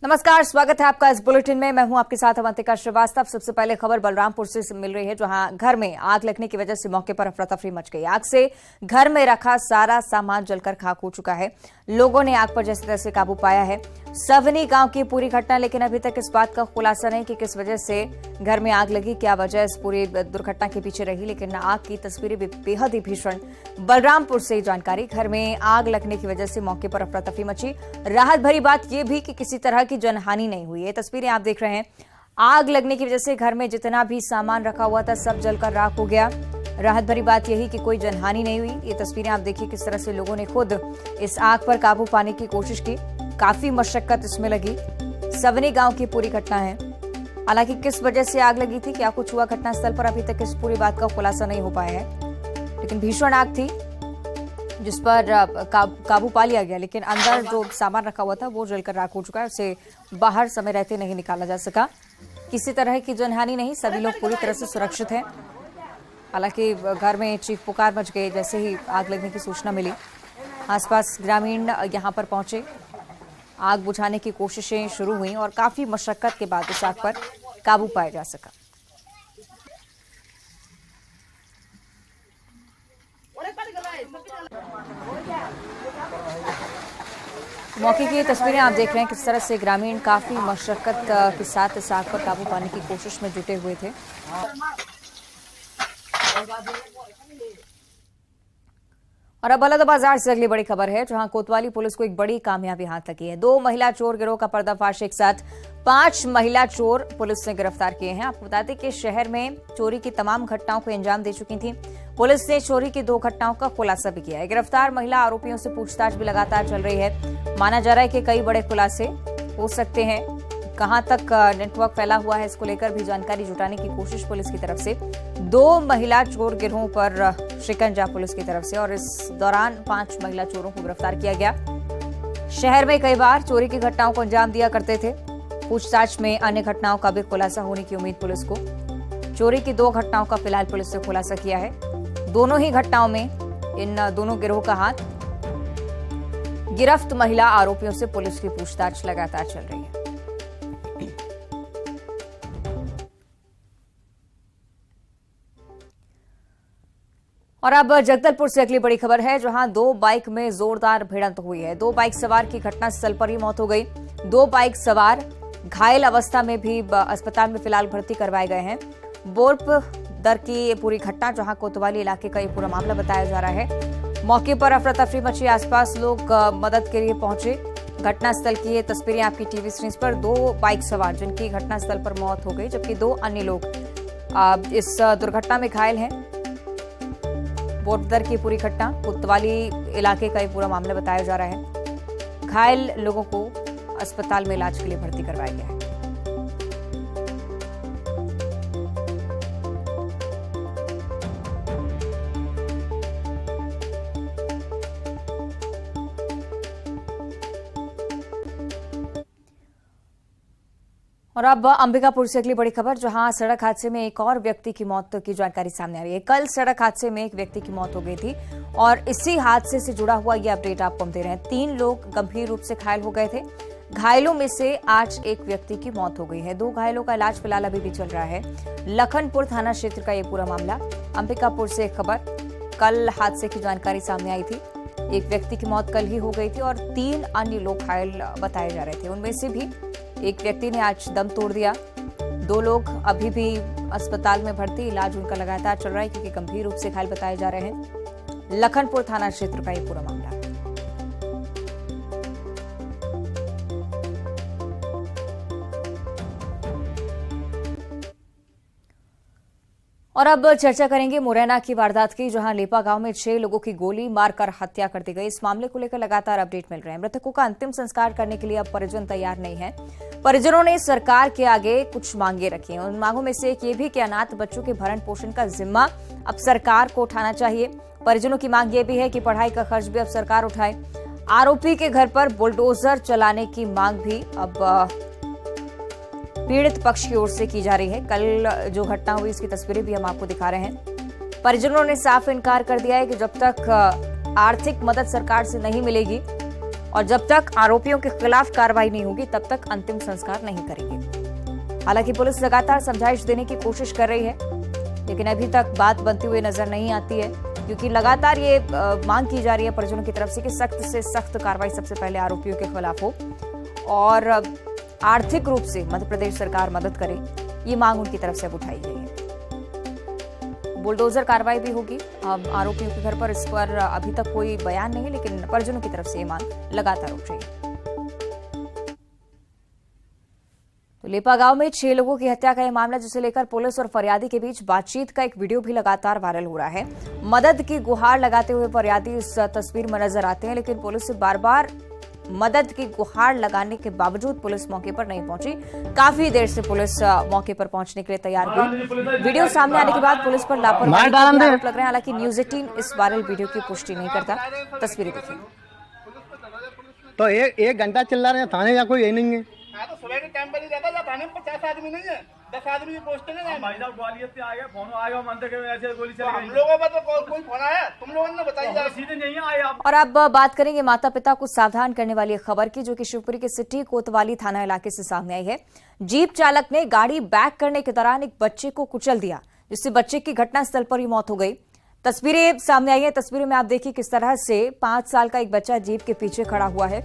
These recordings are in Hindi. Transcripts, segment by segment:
नमस्कार, स्वागत है आपका इस बुलेटिन में। मैं हूं आपके साथ अवंतिका श्रीवास्तव। सबसे पहले खबर बलरामपुर से मिल रही है, जहां घर में आग लगने की वजह से मौके पर अफरा तफरी मच गई। आग से घर में रखा सारा सामान जलकर खाक हो चुका है। लोगों ने आग पर जैसे तैसे काबू पाया है। सवनी गांव की पूरी घटना, लेकिन अभी तक इस बात का खुलासा नहीं कि किस वजह से घर में आग लगी, क्या वजह इस पूरी दुर्घटना के पीछे रही। लेकिन आग की तस्वीरें भी बेहद ही भीषण। बलरामपुर से जानकारी, घर में आग लगने की वजह से मौके पर अफरा तफरी मची। राहत भरी बात यह भी कि किसी तरह की जनहानि नहीं हुई। ये तस्वीरें आप देख रहे हैं। आग लगने की वजह से घर में जितना भी सामान रखा हुआ था सब जलकर राख हो गया। राहत भरी बात यही कि कोई जनहानि नहीं हुई। ये तस्वीरें आप देखिए किस तरह से लोगों ने खुद इस आग पर काबू पाने की कोशिश की। काफी मशक्कत इसमें लगी। सवनी गांव की पूरी घटना है। हालांकि किस वजह से आग लगी थी, क्या कुछ हुआ घटनास्थल पर, अभी तक इस पूरी बात का खुलासा नहीं हो पाया है। लेकिन भीषण आग थी जिस पर काबू पा लिया गया, लेकिन अंदर जो सामान रखा हुआ था वो जलकर राख हो चुका है। उसे बाहर समय रहते नहीं निकाला जा सका। किसी तरह की जनहानि नहीं, सभी लोग पूरी तरह से सुरक्षित हैं। हालांकि घर में चीख पुकार मच गई जैसे ही आग लगने की सूचना मिली। आसपास ग्रामीण यहां पर पहुंचे, आग बुझाने की कोशिशें शुरू हुई और काफी मशक्कत के बाद इस आग पर काबू पाया जा सका। मौके की तस्वीरें आप देख रहे हैं किस तरह से ग्रामीण काफी मशक्कत के साथ इस आग पर काबू पाने की कोशिश में जुटे हुए थे। और अब बलौदाबाजार से अगली बड़ी खबर है, जहां कोतवाली पुलिस को एक बड़ी कामयाबी हाथ लगी है। 2 महिला चोर गिरोह का पर्दाफाश। एक साथ 5 महिला चोर पुलिस ने गिरफ्तार किए हैं। आपको बता दें कि शहर में चोरी की तमाम घटनाओं को अंजाम दे चुकी थी। पुलिस ने चोरी की 2 घटनाओं का खुलासा भी किया है। गिरफ्तार महिला आरोपियों से पूछताछ भी लगातार चल रही है। माना जा रहा है कि कई बड़े खुलासे हो सकते हैं। कहां तक नेटवर्क फैला हुआ है, इसको लेकर भी जानकारी जुटाने की कोशिश पुलिस की तरफ से। 2 महिला चोर गिरोहों पर शिकंजा पुलिस की तरफ से, और इस दौरान 5 महिला चोरों को गिरफ्तार किया गया। शहर में कई बार चोरी की घटनाओं को अंजाम दिया करते थे। पूछताछ में अन्य घटनाओं का भी खुलासा होने की उम्मीद पुलिस को। चोरी की 2 घटनाओं का फिलहाल पुलिस ने खुलासा किया है। दोनों ही घटनाओं में इन दोनों गिरोह का हाथ। गिरफ्त महिला आरोपियों से पुलिस की पूछताछ लगातार चल रही है। और अब जगदलपुर से अगली बड़ी खबर है, जहां 2 बाइक में जोरदार भिड़ंत हुई है। 2 बाइक सवार की घटनास्थल पर ही मौत हो गई। 2 बाइक सवार घायल अवस्था में भी अस्पताल में फिलहाल भर्ती करवाए गए हैं। बोर्प दर की ये पूरी घटना, जहां कोतवाली इलाके का ये पूरा मामला बताया जा रहा है। मौके पर अफरा तफरी मची, आसपास लोग मदद के लिए पहुंचे। घटनास्थल की ये तस्वीरें आपकी टीवी स्क्रीन पर। 2 बाइक सवार जिनकी घटनास्थल पर मौत हो गई, जबकि 2 अन्य लोग इस दुर्घटना में घायल हैं। बोटदर की पूरी घटना, कोतवाली इलाके का ये पूरा मामला बताया जा रहा है। घायल लोगों को अस्पताल में इलाज के लिए भर्ती करवाया गया है। और अब अंबिकापुर से अगली बड़ी खबर, जहां सड़क हादसे में एक और व्यक्ति की मौत की जानकारी सामने आ रही है। कल सड़क हादसे में एक व्यक्ति की मौत हो गई थी और इसी हादसे से जुड़ा हुआ ये अपडेट आपको हम दे रहे हैं। 3 लोग गंभीर रूप से घायल हो गए थे। घायलों में से आज एक व्यक्ति की मौत हो गई है। 2 घायलों का इलाज फिलहाल अभी भी चल रहा है। लखनपुर थाना क्षेत्र का ये पूरा मामला। अंबिकापुर से एक खबर, कल हादसे की जानकारी सामने आई थी। एक व्यक्ति की मौत कल ही हो गई थी और 3 अन्य लोग घायल बताए जा रहे थे। उनमें से भी एक व्यक्ति ने आज दम तोड़ दिया। 2 लोग अभी भी अस्पताल में भर्ती, इलाज उनका लगातार चल रहा है क्योंकि गंभीर रूप से घायल बताए जा रहे हैं। लखनपुर थाना क्षेत्र का ये पूरा मामला। और अब चर्चा करेंगे मुरैना की वारदात की, जहां लेपा गांव में 6 लोगों की गोली मारकर हत्या कर दी गई। इस मामले को लेकर लगातार अपडेट मिल रहे हैं। मृतकों का अंतिम संस्कार करने के लिए अब परिजन तैयार नहीं है। परिजनों ने सरकार के आगे कुछ मांगे रखी हैं। उन मांगों में से एक ये भी कि अनाथ बच्चों के भरण पोषण का जिम्मा अब सरकार को उठाना चाहिए। परिजनों की मांग ये भी है कि पढ़ाई का खर्च भी अब सरकार उठाए। आरोपी के घर पर बुलडोजर चलाने की मांग भी अब पीड़ित पक्ष की ओर से की जा रही है। कल जो घटना हुई इसकी तस्वीरें भी हम आपको दिखा रहे हैं। परिजनों ने साफ इनकार कर दिया है कि जब तक आर्थिक मदद सरकार से नहीं मिलेगी और जब तक आरोपियों के खिलाफ कार्रवाई नहीं होगी तब तक अंतिम संस्कार नहीं करेंगे। हालांकि पुलिस लगातार समझाइश देने की कोशिश कर रही है, लेकिन अभी तक बात बनती हुई नजर नहीं आती है, क्योंकि लगातार ये मांग की जा रही है परिजनों की तरफ से कि सख्त से सख्त कार्रवाई सबसे पहले आरोपियों के खिलाफ हो और आर्थिक रूप से मध्य प्रदेश सरकार मदद करे। ये मांग उनकी तरफ से अब उठाई गई है। बुलडोजर कार्रवाई भी होगी आरोपियों के घर पर, इस पर अभी तक कोई बयान नहीं, लेकिन परिजनों की तरफ से ये मांग लगातार उठ रही है। तो लेपा गांव में 6 लोगों की हत्या का यह मामला, जिसे लेकर पुलिस और फरियादी के बीच बातचीत का एक वीडियो भी लगातार वायरल हो रहा है। मदद की गुहार लगाते हुए फरियादी इस तस्वीर में नजर आते हैं, लेकिन पुलिस से बार बार मदद की गुहार लगाने के बावजूद पुलिस मौके पर नहीं पहुंची। काफी देर से पुलिस मौके पर पहुंचने के लिए तैयार हुई। वीडियो सामने आने के बाद पुलिस पर लापरवाही का आरोप लग रहे हैं। हालांकि न्यूज 18 इस वायरल वीडियो की पुष्टि नहीं करता। तस्वीरें देखिए। तो एक घंटा चिल्ला रहे हैं थाने या कोई यही नहीं है। तो सुबह के टाइम पर ही रहता है, थाने में 50 आदमी नहीं है, 10 आदमी भी पहुंचते नहीं। भाई साहब ग्वालियर से आ गए, फोन आएगा मंदिर के ऐसे गोली चली गई। हम लोगों पर तो कोई फोन आया, तुम लोगों ने बताइए, सीधे नहीं आए आप। और अब बात करेंगे माता पिता को सावधान करने वाली खबर की, जो कि शिवपुरी के सिटी कोतवाली थाना इलाके से सामने आई है। जीप चालक ने गाड़ी बैक करने के दौरान एक बच्चे को कुचल दिया, जिससे बच्चे की घटनास्थल पर ही मौत हो गई। तस्वीरें सामने आई है। तस्वीरों में आप देखिए किस तरह से 5 साल का एक बच्चा जीप के पीछे खड़ा हुआ है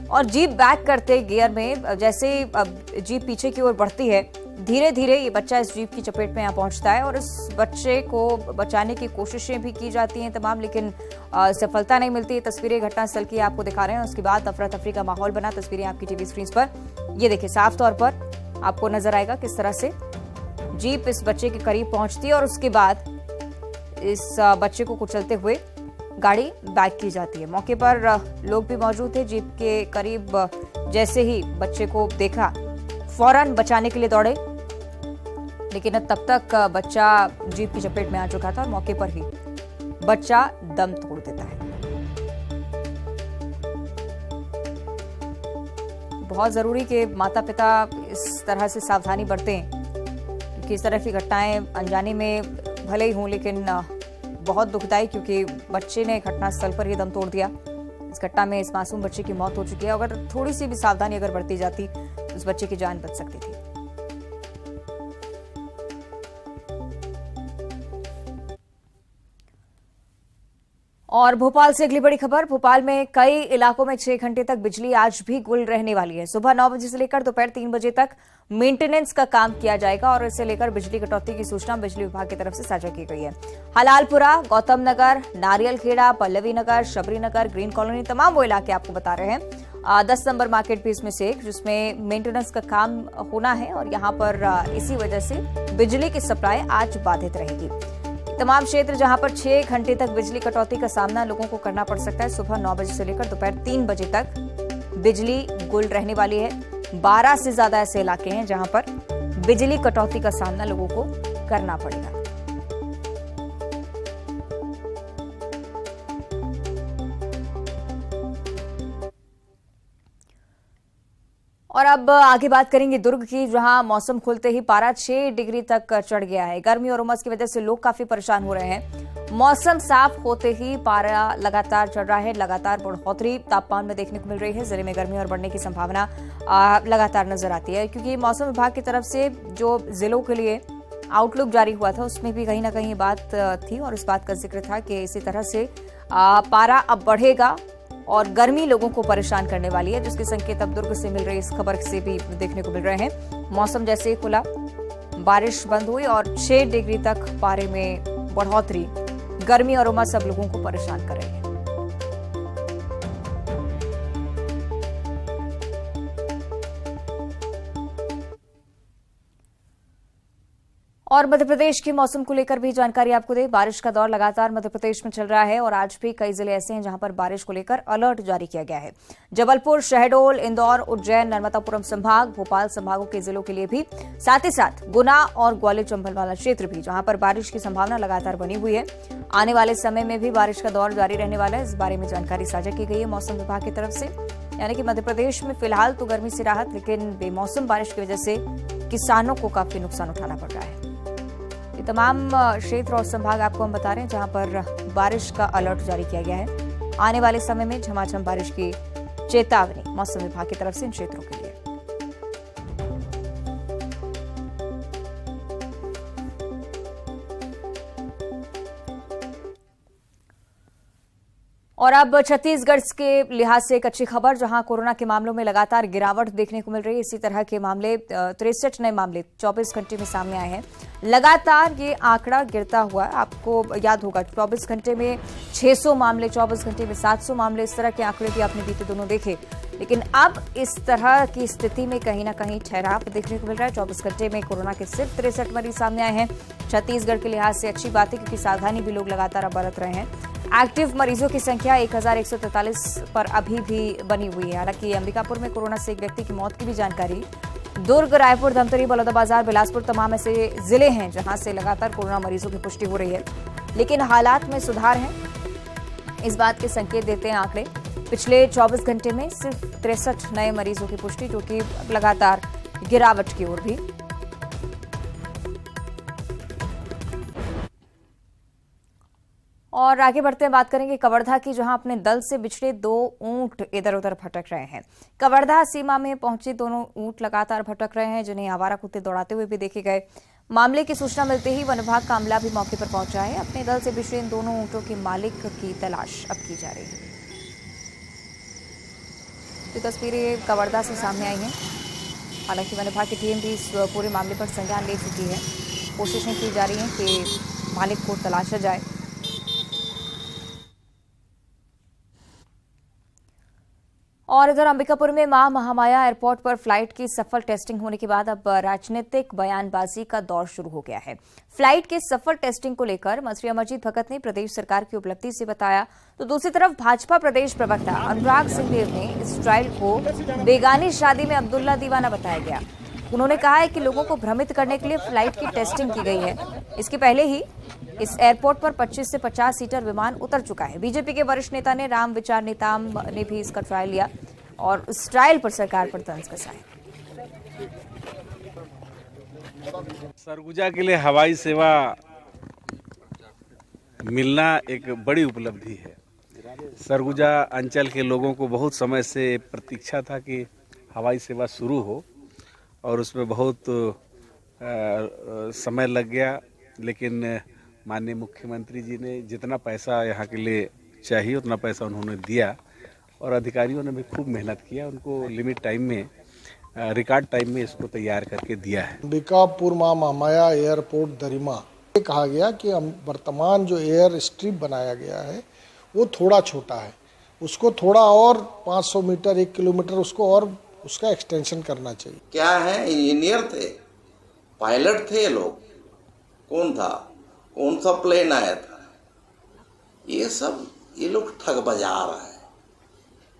और जीप बैक करते गियर में जैसे जीप पीछे की ओर बढ़ती है, धीरे धीरे ये बच्चा इस जीप की चपेट में यहाँ पहुंचता है और इस बच्चे को बचाने की कोशिशें भी की जाती हैं तमाम, लेकिन सफलता नहीं मिलती। तस्वीरें घटनास्थल की आपको दिखा रहे हैं। उसके बाद अफरा तफरी का माहौल बना। तस्वीरें आपकी टीवी स्क्रीन पर ये देखिए, साफ तौर पर आपको नजर आएगा किस तरह से जीप इस बच्चे के करीब पहुंचती है और उसके बाद इस बच्चे को कुचलते हुए गाड़ी बैक की जाती है। मौके पर लोग भी मौजूद थे। जीप के करीब जैसे ही बच्चे को देखा, फौरन बचाने के लिए दौड़े, लेकिन तब तक बच्चा जीप की चपेट में आ चुका था और मौके पर ही बच्चा दम तोड़ देता है। बहुत जरूरी कि माता पिता इस तरह से सावधानी बरतें, क्योंकि इस तरह की घटनाएं अनजाने में भले ही हों, लेकिन बहुत दुखदायी, क्योंकि बच्चे ने घटनास्थल पर ही दम तोड़ दिया। इस घटना में इस मासूम बच्चे की मौत हो चुकी है। अगर थोड़ी सी भी सावधानी अगर बरती जाती तो उस बच्चे की जान बच सकती थी। और भोपाल से अगली बड़ी खबर। भोपाल में कई इलाकों में 6 घंटे तक बिजली आज भी गुल रहने वाली है। सुबह 9 बजे से लेकर दोपहर 3 बजे तक मेंटेनेंस का काम किया जाएगा और इसे लेकर बिजली कटौती की सूचना बिजली विभाग की तरफ से साझा की गई है। हलालपुरा, गौतम नगर, नारियल खेड़ा, पल्लवी नगर, शबरी नगर, ग्रीन कॉलोनी, तमाम वो इलाके आपको बता रहे हैं। 10 नंबर मार्केट भी इसमें से एक, जिसमें मेंटेनेंस का काम होना है और यहाँ पर इसी वजह से बिजली की सप्लाई आज बाधित रहेगी। तमाम क्षेत्र जहां पर 6 घंटे तक बिजली कटौती का सामना लोगों को करना पड़ सकता है। सुबह 9 बजे से लेकर दोपहर 3 बजे तक बिजली गुल रहने वाली है। 12 से ज्यादा ऐसे इलाके हैं जहां पर बिजली कटौती का सामना लोगों को करना पड़ेगा। और अब आगे बात करेंगे दुर्ग की, जहां मौसम खुलते ही पारा 6 डिग्री तक चढ़ गया है। गर्मी और उमस की वजह से लोग काफी परेशान हो रहे हैं। मौसम साफ होते ही पारा लगातार चढ़ रहा है। लगातार बढ़ोतरी तापमान में देखने को मिल रही है। जिले में गर्मी और बढ़ने की संभावना लगातार नजर आती है, क्योंकि मौसम विभाग की तरफ से जो जिलों के लिए आउटलुक जारी हुआ था उसमें भी कहीं ना कहीं बात थी और इस बात का जिक्र था कि इसी तरह से पारा अब बढ़ेगा और गर्मी लोगों को परेशान करने वाली है, जिसके संकेत अब दुर्ग से मिल रही इस खबर से भी देखने को मिल रहे हैं। मौसम जैसे ही खुला, बारिश बंद हुई और 6 डिग्री तक पारे में बढ़ोतरी। गर्मी और उमस सब लोगों को परेशान कर रही है। और मध्य प्रदेश के मौसम को लेकर भी जानकारी आपको दे। बारिश का दौर लगातार मध्य प्रदेश में चल रहा है और आज भी कई जिले ऐसे हैं जहां पर बारिश को लेकर अलर्ट जारी किया गया है। जबलपुर, शहडोल, इंदौर, उज्जैन, नर्मदापुरम संभाग, भोपाल संभागों के जिलों के लिए भी, साथ ही साथ गुना और ग्वालियर चंबल वाला क्षेत्र भी, जहां पर बारिश की संभावना लगातार बनी हुई है। आने वाले समय में भी बारिश का दौर जारी रहने वाला है। इस बारे में जानकारी साझा की गई है मौसम विभाग की तरफ से। यानी कि मध्य प्रदेश में फिलहाल तो गर्मी से राहत, लेकिन बेमौसम बारिश की वजह से किसानों को काफी नुकसान उठाना पड़ रहा है। ये तमाम क्षेत्र और संभाग आपको हम बता रहे हैं जहां पर बारिश का अलर्ट जारी किया गया है। आने वाले समय में झमाझम बारिश की चेतावनी मौसम विभाग की तरफ से इन क्षेत्रों के लिए। और अब छत्तीसगढ़ के लिहाज से एक अच्छी खबर, जहां कोरोना के मामलों में लगातार गिरावट देखने को मिल रही है। इसी तरह के मामले 63 नए मामले 24 घंटे में सामने आए हैं। लगातार ये आंकड़ा गिरता हुआ, आपको याद होगा 24 घंटे में 600 मामले, 24 घंटे में 700 मामले, इस तरह के आंकड़े भी आपने बीते दोनों देखे। लेकिन अब इस तरह की स्थिति में कहीं ना कहीं ठहराव देखने को मिल रहा है। 24 घंटे में कोरोना के सिर्फ 63 मरीज सामने आए हैं। छत्तीसगढ़ के लिहाज से अच्छी बात है, क्योंकि सावधानी भी लोग लगातार बरत रहे हैं। एक्टिव मरीजों की संख्या 1143 पर अभी भी बनी हुई है। हालांकि अंबिकापुर में कोरोना से एक व्यक्ति की मौत की भी जानकारी। दुर्ग, रायपुर, धमतरी, बलौदाबाजार, बिलासपुर तमाम ऐसे जिले हैं जहां से लगातार कोरोना मरीजों की पुष्टि हो रही है। लेकिन हालात में सुधार है, इस बात के संकेत देते हैं आंकड़े। पिछले 24 घंटे में सिर्फ 63 नए मरीजों की पुष्टि, जो कि लगातार गिरावट की ओर भी। और आगे बढ़ते हैं, बात करेंगे कवर्धा की, जहां अपने दल से बिछड़े 2 ऊंट इधर उधर भटक रहे हैं। कवर्धा सीमा में पहुंचे दोनों ऊंट लगातार भटक रहे हैं, जिन्हें आवारा कुत्ते दौड़ाते हुए भी देखे गए। मामले की सूचना मिलते ही वन विभाग का अमला भी मौके पर पहुंचा है। अपने दल से बिछड़े इन दोनों ऊंटों के मालिक की तलाश अब की जा रही है। तो तस्वीरें कवर्धा से सामने आई हैं। हालांकि वन विभाग की टीम भी इस पूरे मामले पर संज्ञान ले चुकी है। कोशिशें की जा रही हैं कि मालिक को तलाशा जाए। और इधर अंबिकापुर में मां महामाया एयरपोर्ट पर फ्लाइट की सफल टेस्टिंग होने के बाद अब राजनीतिक बयानबाजी का दौर शुरू हो गया है। फ्लाइट के सफल टेस्टिंग को लेकर मंत्री अमरजीत भगत ने प्रदेश सरकार की उपलब्धि से बताया, तो दूसरी तरफ भाजपा प्रदेश प्रवक्ता अनुराग सिंहदेव ने इस ट्रायल को बेगानी शादी में अब्दुल्ला दीवाना बताया गया। उन्होंने कहा है कि लोगों को भ्रमित करने के लिए फ्लाइट की टेस्टिंग की गई है। इसके पहले ही इस एयरपोर्ट पर 25 से 50 सीटर विमान उतर चुका है। बीजेपी के वरिष्ठ नेता ने राम विचार नेताम ने भी इसका ट्रायल लिया और इस ट्रायल पर सरकार पर तंज कसा है। सरगुजा के लिए हवाई सेवा मिलना एक बड़ी उपलब्धि है। सरगुजा अंचल के लोगों को बहुत समय से प्रतीक्षा था कि हवाई सेवा शुरू हो, और उसमें बहुत समय लग गया। लेकिन माननीय मुख्यमंत्री जी ने जितना पैसा यहाँ के लिए चाहिए उतना पैसा उन्होंने दिया, और अधिकारियों ने भी खूब मेहनत किया। उनको लिमिट टाइम में, रिकॉर्ड टाइम में इसको तैयार करके दिया है। अंबिकापुर मां महामाया एयरपोर्ट दरिमा ये कहा गया कि वर्तमान जो एयर स्ट्रिप बनाया गया है वो थोड़ा छोटा है, उसको थोड़ा और 500 मीटर 1 किलोमीटर उसको और उसका एक्सटेंशन करना चाहिए। क्या है, इंजीनियर थे, पायलट थे ये लोग, कौन था, कौन सा प्लेन आया था, ये सब ये लोग ठग बजा रहा है।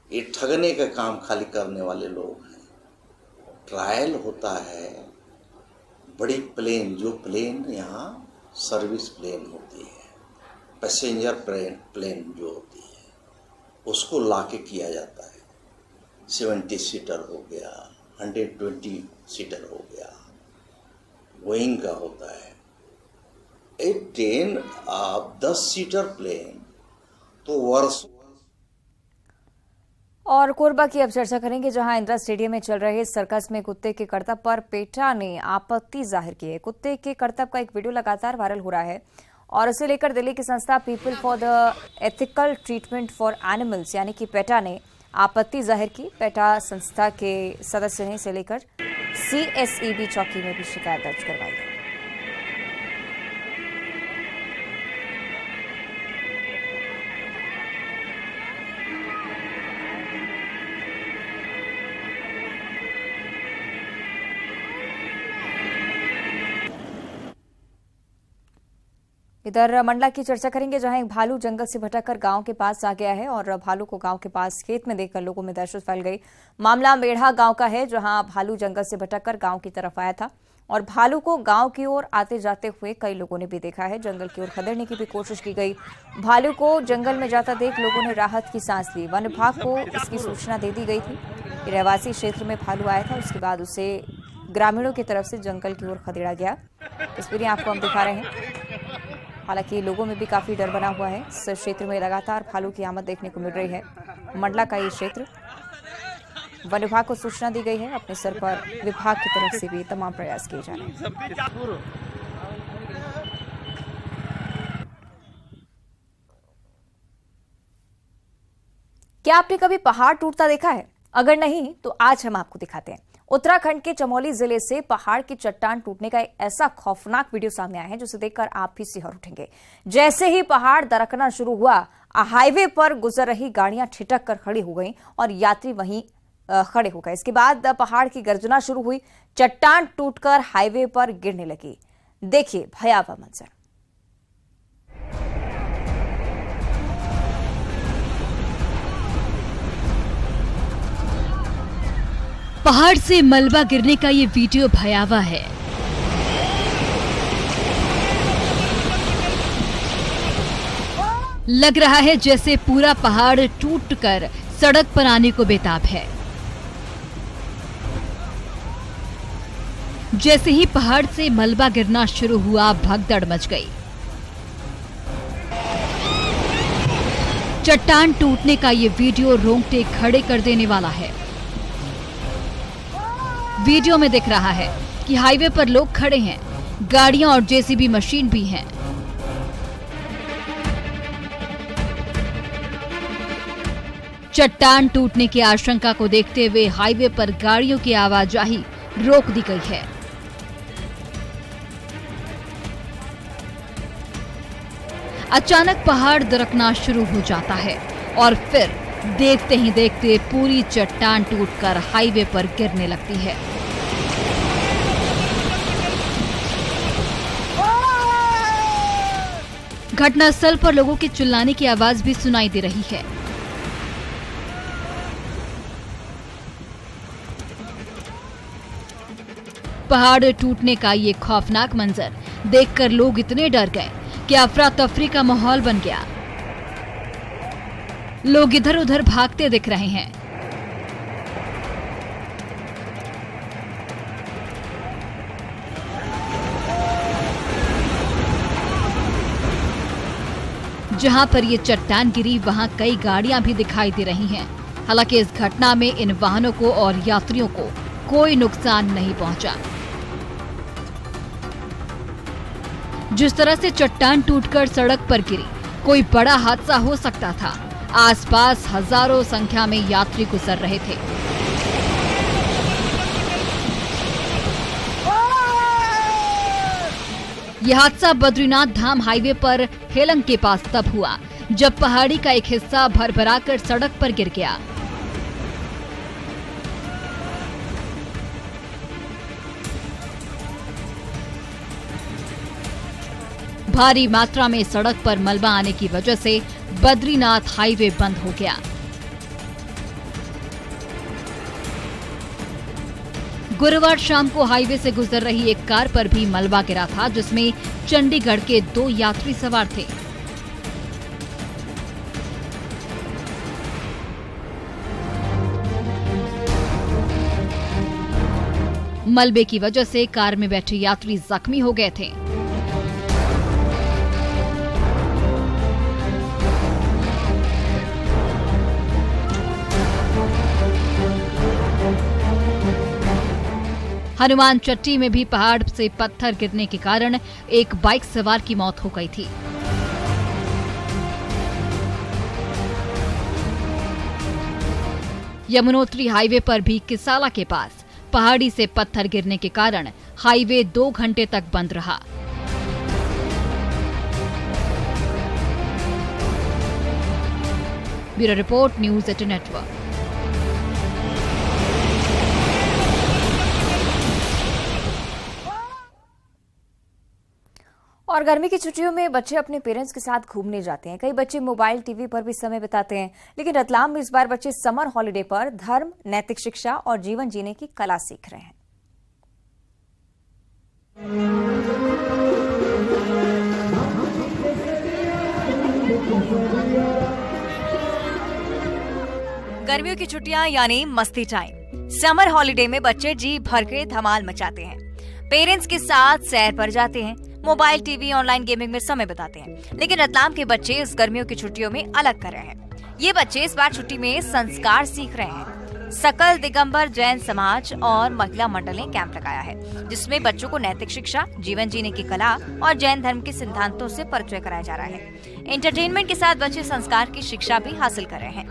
ये ठगने का काम खाली करने वाले लोग हैं। ट्रायल होता है बड़ी प्लेन, जो प्लेन यहाँ सर्विस प्लेन होती है, पैसेंजर प्लेन जो होती है, उसको लाके किया जाता है। 70 सीटर हो गया, 120 सीटर हो गया, बोइंग का होता है। 10 सीटर प्लेन तो वर्ष। और कोरबा की अब चर्चा करेंगे, जहां इंदिरा स्टेडियम में चल रहे सर्कस में कुत्ते के करतब पर पेटा ने आपत्ति जाहिर की है। कुत्ते के करतब का एक वीडियो लगातार वायरल हो रहा है और इसे लेकर दिल्ली की संस्था people for the ethical treatment for animals यानी कि पेटा ने आपत्ति जाहिर की। पेटा संस्था के सदस्य ने इसे लेकर CSEB चौकी में भी शिकायत दर्ज करवाई है। इधर मंडला की चर्चा करेंगे, जहां एक भालू जंगल से भटककर गांव के पास आ गया है और भालू को गांव के पास खेत में देखकर लोगों में दहशत फैल गई। मामला मेढ़ा गांव का है, जहां भालू जंगल से भटककर गांव की तरफ आया था और भालू को गांव की ओर आते जाते हुए कई लोगों ने भी देखा है। जंगल की ओर खदेड़ने की भी कोशिश की गई। भालू को जंगल में जाता देख लोगों ने राहत की सांस ली। वन विभाग को इसकी सूचना दे दी गई थी। रहवासी क्षेत्र में भालू आया था, उसके बाद उसे ग्रामीणों की तरफ से जंगल की ओर खदेड़ा गया। तस्वीरें आपको हम दिखा रहे हैं। हालांकि लोगों में भी काफी डर बना हुआ है। इस क्षेत्र में लगातार भालू की आमद देखने को मिल रही है। मंडला का ये क्षेत्र वन विभाग को सूचना दी गई है। अपने स्तर पर विभाग की तरफ से भी तमाम प्रयास किए जा रहे हैं। क्या आपने कभी पहाड़ टूटता देखा है? अगर नहीं तो आज हम आपको दिखाते हैं। उत्तराखंड के चमोली जिले से पहाड़ की चट्टान टूटने का एक ऐसा खौफनाक वीडियो सामने आया है जिसे देखकर आप भी सिहर उठेंगे। जैसे ही पहाड़ दरकना शुरू हुआ, हाईवे पर गुजर रही गाड़ियां ठिठक कर खड़ी हो गईं और यात्री वहीं खड़े हो गए। इसके बाद पहाड़ की गर्जना शुरू हुई, चट्टान टूटकर हाईवे पर गिरने लगी। देखिए भयावह मंजर। पहाड़ से मलबा गिरने का ये वीडियो भयावह है। लग रहा है जैसे पूरा पहाड़ टूटकर सड़क पर आने को बेताब है। जैसे ही पहाड़ से मलबा गिरना शुरू हुआ, भगदड़ मच गई। चट्टान टूटने का ये वीडियो रोंगटे खड़े कर देने वाला है। वीडियो में दिख रहा है कि हाईवे पर लोग खड़े हैं, गाड़ियां और जेसीबी मशीन भी हैं। चट्टान टूटने की आशंका को देखते हुए हाईवे पर गाड़ियों की आवाजाही रोक दी गई है। अचानक पहाड़ दरकना शुरू हो जाता है और फिर देखते ही देखते पूरी चट्टान टूटकर हाईवे पर गिरने लगती है। घटनास्थल पर लोगों के चिल्लाने की आवाज भी सुनाई दे रही है। पहाड़ टूटने का ये खौफनाक मंजर देखकर लोग इतने डर गए कि अफरा तफरी का माहौल बन गया। लोग इधर उधर भागते दिख रहे हैं। जहां पर ये चट्टान गिरी, वहां कई गाड़ियां भी दिखाई दे रही हैं। हालांकि इस घटना में इन वाहनों को और यात्रियों को कोई नुकसान नहीं पहुंचा। जिस तरह से चट्टान टूटकर सड़क पर गिरी, कोई बड़ा हादसा हो सकता था। आसपास हजारों संख्या में यात्री गुजर रहे थे। यह हादसा बद्रीनाथ धाम हाईवे पर हेलंग के पास तब हुआ जब पहाड़ी का एक हिस्सा भरभराकर सड़क पर गिर गया। भारी मात्रा में सड़क पर मलबा आने की वजह से बद्रीनाथ हाईवे बंद हो गया। गुरुवार शाम को हाईवे से गुजर रही एक कार पर भी मलबा गिरा था, जिसमें चंडीगढ़ के 2 यात्री सवार थे। मलबे की वजह से कार में बैठे यात्री जख्मी हो गए थे। हनुमान चट्टी में भी पहाड़ से पत्थर गिरने के कारण एक बाइक सवार की मौत हो गई थी। यमुनोत्री हाईवे पर भी किसाला के पास पहाड़ी से पत्थर गिरने के कारण हाईवे 2 घंटे तक बंद रहा। Bureau report, news 18 network. और गर्मी की छुट्टियों में बच्चे अपने पेरेंट्स के साथ घूमने जाते हैं। कई बच्चे मोबाइल, टीवी पर भी समय बिताते हैं। लेकिन रतलाम में इस बार बच्चे समर हॉलिडे पर धर्म, नैतिक शिक्षा और जीवन जीने की कला सीख रहे हैं। गर्मियों की छुट्टियां यानी मस्ती टाइम। समर हॉलिडे में बच्चे जी भर के धमाल मचाते हैं। पेरेंट्स के साथ सैर पर जाते हैं, मोबाइल, टीवी, ऑनलाइन गेमिंग में समय बिताते हैं। लेकिन रतलाम के बच्चे इस गर्मियों की छुट्टियों में अलग कर रहे हैं। ये बच्चे इस बार छुट्टी में संस्कार सीख रहे हैं। सकल दिगंबर जैन समाज और महिला मंडल ने कैंप लगाया है, जिसमें बच्चों को नैतिक शिक्षा, जीवन जीने की कला और जैन धर्म के सिद्धांतों से परिचय कराया जा रहा है। एंटरटेनमेंट के साथ बच्चे संस्कार की शिक्षा भी हासिल कर रहे हैं।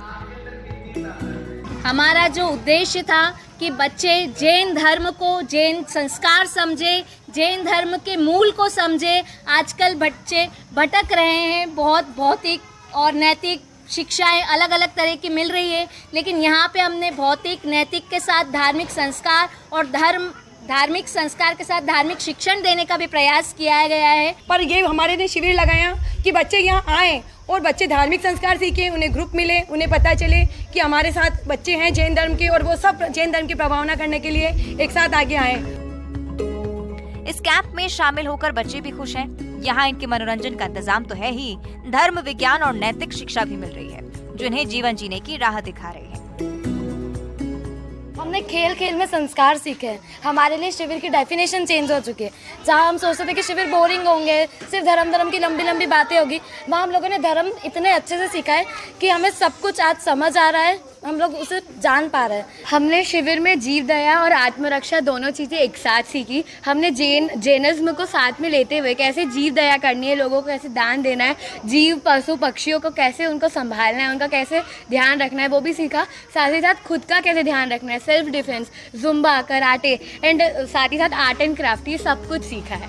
हमारा जो उद्देश्य था कि बच्चे जैन धर्म को, जैन संस्कार समझे, जैन धर्म के मूल को समझे। आजकल बच्चे भटक रहे हैं, बहुत भौतिक और नैतिक शिक्षाएं अलग अलग तरह की मिल रही है, लेकिन यहाँ पे हमने भौतिक नैतिक के साथ धार्मिक संस्कार और धार्मिक संस्कार के साथ धार्मिक शिक्षण देने का भी प्रयास किया गया है। पर ये हमारे ने शिविर लगाया कि बच्चे यहाँ आए और बच्चे धार्मिक संस्कार सीखें, उन्हें ग्रुप मिले, उन्हें पता चले कि हमारे साथ बच्चे हैं जैन धर्म के और वो सब जैन धर्म की प्रभावना करने के लिए एक साथ आगे आए। इस कैंप में शामिल होकर बच्चे भी खुश हैं। यहाँ इनके मनोरंजन का इंतजाम तो है ही, धर्म, विज्ञान और नैतिक शिक्षा भी मिल रही है, जो इन्हें जीवन जीने की राह दिखा रही है। हमने खेल खेल में संस्कार सीखे हैं। हमारे लिए शिविर की डेफिनेशन चेंज हो चुकी है। जहाँ हम सोचते थे कि शिविर बोरिंग होंगे, सिर्फ धर्म की लंबी लंबी बातें होगी, वहाँ हम लोगों ने धर्म इतने अच्छे से सीखा है कि हमें सब कुछ आज समझ आ रहा है, हम लोग उसे जान पा रहे हैं। हमने शिविर में जीव दया और आत्मरक्षा दोनों चीज़ें एक साथ सीखी। हमने जैनिज्म को साथ में लेते हुए कैसे जीव दया करनी है, लोगों को कैसे दान देना है, जीव पशु पक्षियों को कैसे उनको संभालना है, उनका कैसे ध्यान रखना है, वो भी सीखा। साथ ही साथ खुद का कैसे ध्यान रखना है, self defence, Zumba, karate and साथ ही साथ आर्ट एंड क्राफ्ट, ये सब कुछ सीखा है।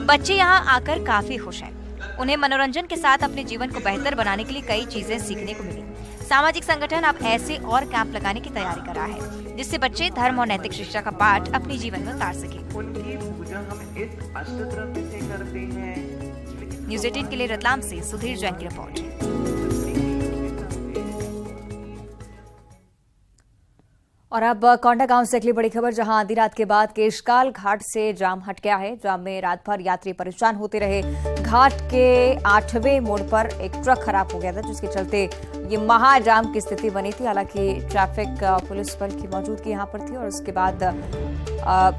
बच्चे यहाँ आकर काफी खुश हैं। उन्हें मनोरंजन के साथ अपने जीवन को बेहतर बनाने के लिए कई चीजें सीखने को मिली। सामाजिक संगठन अब ऐसे और कैंप लगाने की तैयारी कर रहा है, जिससे बच्चे धर्म और नैतिक शिक्षा का पाठ अपने जीवन में उतार सके। उनकी पूजा हम इस अष्टद्रव्य से करते हैं। न्यूज़ 18 के लिए रतलाम से सुधीर जैन की रिपोर्ट। और अब कोंडागांव से अगली बड़ी खबर, जहां आधी रात के बाद केशकाल घाट से जाम हट गया है। जाम में रात भर यात्री परेशान होते रहे। घाट के 8वें मोड़ पर एक ट्रक खराब हो गया था, जिसके चलते ये महाजाम की स्थिति बनी थी। हालांकि ट्रैफिक पुलिस बल की मौजूदगी यहां पर थी और उसके बाद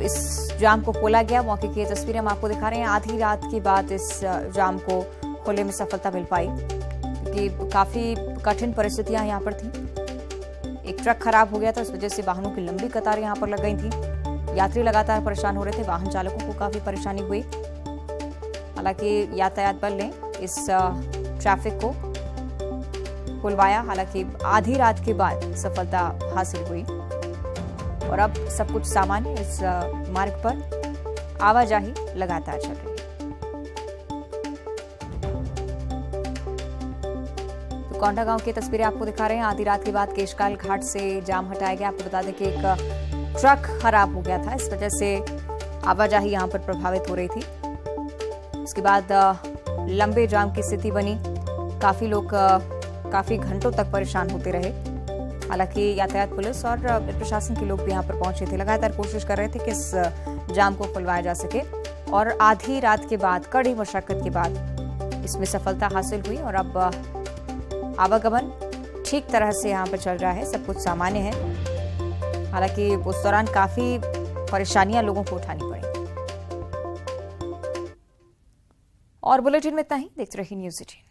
इस जाम को खोला गया। मौके की तस्वीरें हम आपको दिखा रहे हैं। आधी रात के बाद इस जाम को खोलने में सफलता मिल पाई, क्योंकि काफी कठिन परिस्थितियां यहाँ पर थी। एक ट्रक खराब हो गया था, इस वजह से वाहनों की लंबी कतारें यहाँ पर लग गई थी। यात्री लगातार परेशान हो रहे थे, वाहन चालकों को काफी परेशानी हुई। हालांकि यातायात बल ने इस ट्रैफिक को खुलवाया। हालांकि आधी रात के बाद सफलता हासिल हुई और अब सब कुछ सामान्य। इस मार्ग पर आवाजाही लगातार चल रही है। कोंडागांव की तस्वीरें आपको दिखा रहे हैं। आधी रात के बाद केशकाल घाट से जाम हटाया गया। आपको बता दें कि एक ट्रक खराब हो गया था, इस वजह से आवाजाही यहां पर प्रभावित हो रही थी। इसके बाद लंबे जाम की स्थिति बनी। काफी लोग काफी घंटों तक परेशान होते रहे। हालांकि यातायात पुलिस और प्रशासन के लोग भी यहां पर पहुंचे थे, लगातार कोशिश कर रहे थे कि इस जाम को खुलवाया जा सके। और आधी रात के बाद, कड़ी मशक्कत के बाद इसमें सफलता हासिल हुई और अब आवागमन ठीक तरह से यहाँ पर चल रहा है, सब कुछ सामान्य है। हालांकि उस दौरान काफी परेशानियां लोगों को उठानी पड़ी। और बुलेटिन में इतना ही। देखते रहिए न्यूज़ 18।